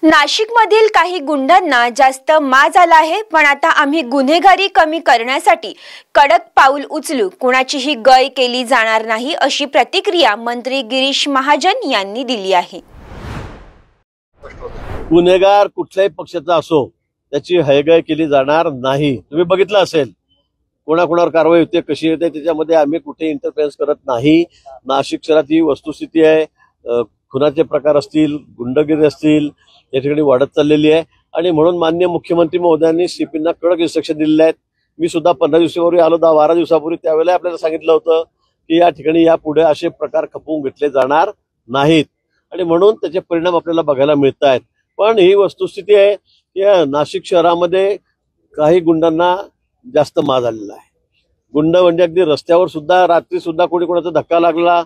नाशिकमधील काही गुंडांना जास्त माज आला आहे, पण आता आम्ही गुन्हेगारी कमी करण्यासाठी कडक पाऊल उचलू, कुणाचीही गय केली जाणार नाही, अशी प्रतिक्रिया मंत्री गिरीश महाजन यांनी दिली आहे। गुन्हेगार कुठल्याही पक्षाचा असो त्याची हयगय केली जाणार नाही। तुम्ही बघितलं असेल कोणाकोणावर कारवाई होते, कशी होते, त्याच्यामध्ये आम्ही कुठे इंटरफेरन्स करत नाही। नाशिक शहरात ही वस्तुस्थिती आहे, खुनाचे प्रकार असतील, गुंडगिरी असतील, या ठिकाणी वाढत चाललेली आहे आणि म्हणून माननीय मुख्यमंत्री महोदयांनी सीपींना कडक इन्स्ट्रक्शन दिलेले आहेत। मी सुद्धा 15 दिवसापूर्वी आलो, 12 दिवसापूर्वी, त्यावेळेला आपल्याला सांगितलं होतं की या ठिकाणी यापुढे असे प्रकार खपवून घेतले जाणार नाहीत आणि म्हणून त्याचे परिणाम आपल्याला बघायला मिळत आहेत। पण ही वस्तुस्थिती आहे की नाशिक शहरामध्ये काही गुंडांना जास्त माज आलेला आहे। गुंड म्हणजे अगदी रस्त्यावर सुद्धा, रात्री सुद्धा कोणी कोणाचा धक्का लागला,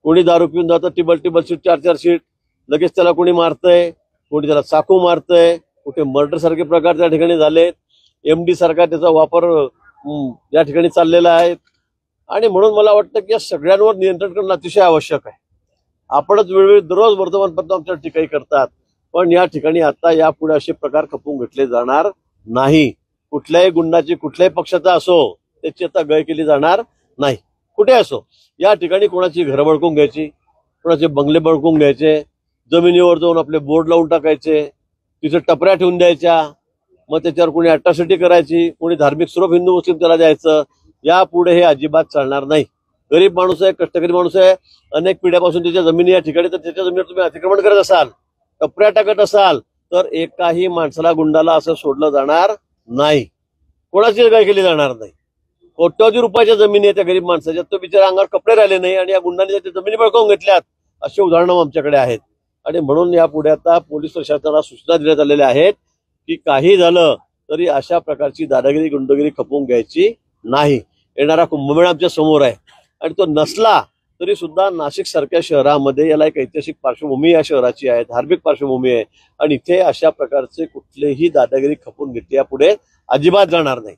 कोणी दारू पिऊन जातं, टिबल सीट, 4 सीट, लगेच त्याला कोणी मारतंय, कोणी त्याला चाकू मारतंय, कुठे मर्डर सारखे प्रकार त्या ठिकाणी झालेत, MD सारखा त्याचा वापर या ठिकाणी चाललेला आहे आणि म्हणून मला वाटतं की या सगळ्यांवर नियंत्रण करणं अतिशय आवश्यक आहे। आपणच वेळोवेळी दररोज वर्तमानपत्र आमच्या टीकाही करतात, पण या ठिकाणी आता यापुढे असे प्रकार खपवून घेतले जाणार नाही। कुठल्याही गुंडाची, कुठल्याही पक्षाचा असो, त्याची आता गय केली जाणार नाही, कुठे असो। या ठिकाणी कोणाची घरं बळकून घ्यायची, कोणाचे बंगले बळकून घ्यायचे, जमिनीवर जाऊन आपले बोर्ड लावून टाकायचे, तिथे टपऱ्या ठेवून द्यायच्या, मग त्याच्यावर कोणी अट्रॉसिटी करायची, कोणी धार्मिक स्वरूप हिंदू मुस्लिम त्याला द्यायचं, यापुढे हे अजिबात चालणार नाही। गरीब माणूस आहे, कष्टकरी माणूस आहे, अनेक पिढ्यापासून त्याच्या जमिनी या ठिकाणी, तर त्याच्या जमिनीवर तुम्ही अतिक्रमण करत असाल, टपऱ्या टाकत असाल, तर एकाही माणसाला, गुंडाला असं सोडलं जाणार नाही, कोणाची गय केली जाणार नाही। कोट्यावधी रुपयाच्या जमिनी आहे त्या गरीब माणसाच्या, तो बिचारा अंगावर कपडे राहिले नाही आणि या गुंडांनी त्याच्या जमिनी बळकावून घेतल्यात, अशी उदाहरणं आमच्याकडे आहेत आणि म्हणून यापुढे आता पोलीस प्रशासनाला सूचना देण्यात आलेल्या आहेत की काही झालं तरी अशा प्रकारची दादागिरी, गुंडगिरी खपवून घ्यायची नाही। येणारा कुंभमेळा आमच्या समोर आहे आणि तो नसला तरी सुद्धा नाशिक सारख्या शहरामध्ये याला एक ऐतिहासिक पार्श्वभूमी या शहराची आहे, धार्मिक पार्श्वभूमी आहे आणि इथे अशा प्रकारचे कुठलेही दादागिरी खपवून घेतली यापुढे अजिबात जाणार नाही।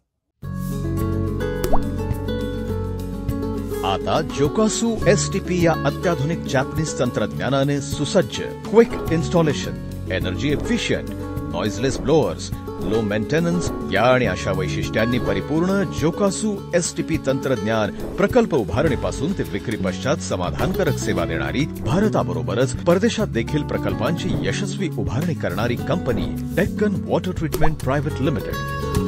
आता जोकासु STP या अत्याधुनिक जॅपनीज तंत्रज्ञानाने सुसज्ज, quick installation, energy efficient, noiseless blowers, low maintenance या आणि अशा वैशिष्ट्यांनी परिपूर्ण जोकासु STP तंत्रज्ञान प्रकल्प उभारणीपासून ते विक्री पश्चात समाधानकारक सेवा देणारी, भारताबरोबरच परदेशात देखील प्रकल्पांची यशस्वी उभारणी करणारी company Deccan water treatment private limited.